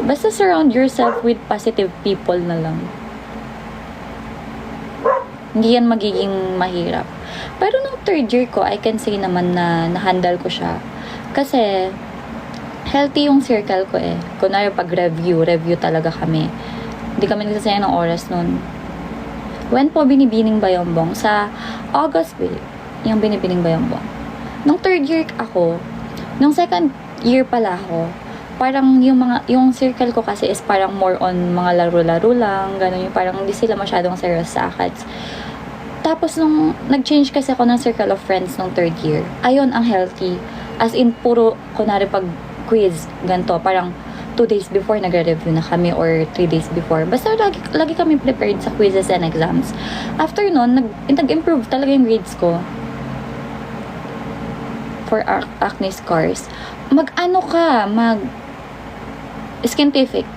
Basta surround yourself with positive people na lang. Hindi yan magiging mahirap. Pero nung third year ko, I can say naman na na-handle ko siya. Kasi, healthy yung circle ko eh. Kunwari pag review talaga kami. Hindi kami nagsasayang ng oras nun. When po Binibining Bayombong? Sa August yung Binibining Bayombong. Nung third year ako, nung second year pala ako, parang yung circle ko kasi is parang more on mga laro-laro lang, ganun yung parang hindi sila masyadong serious sa akats. Tapos nung nag-change kasi ako ng circle of friends nung third year, ayun ang healthy. As in, puro, kunwari pag quiz, ganito, parang 2 days before nagre-review na kami or 3 days before. Basta lagi kami prepared sa quizzes and exams. After nun, nag-improve talaga yung grades ko for acne scars. Mag-ano ka, scientific.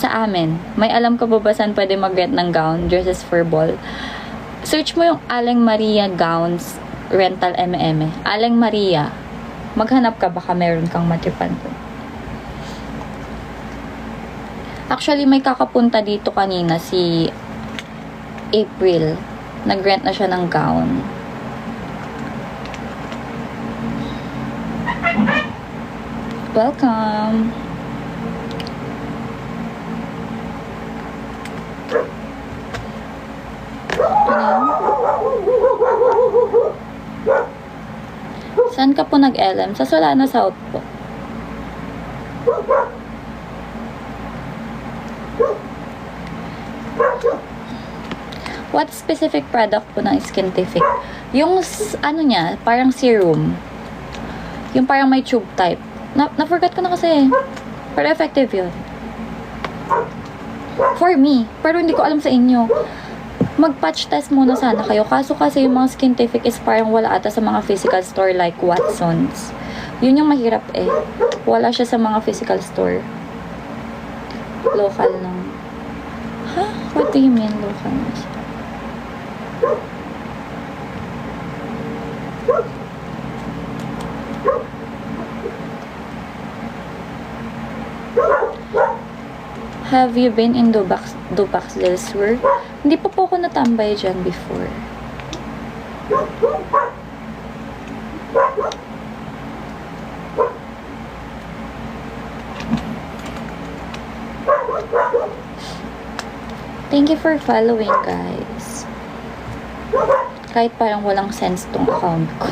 Sa amin, may alam ka ba ba saan pwede mag-rent ng gown, dresses for ball? Search mo yung Aling Maria Gowns Rental M&M. Aling Maria. Maghanap ka, baka meron kang matripan doon. Actually, may kakapunta dito kanina si April. Nag-rent na siya ng gown. Welcome! Saan ka po nag-LM? Sa Solano South po. What specific product po ng Skintific? Yung ano niya, parang serum. Yung parang may tube type. Na-forget ko na kasi. Pero effective yun. For me. Pero hindi ko alam sa inyo. Mag-patch test muna sana kayo. Kaso kasi yung mga Skintific is parang wala ata sa mga physical store like Watsons. Yun yung mahirap eh. Wala siya sa mga physical store. Local lang. Huh? What do you mean local? Have you been in Dupax del Sur? Hindi pa po ako natambay dyan before. Thank you for following, guys. Kahit parang walang sense tong account ko.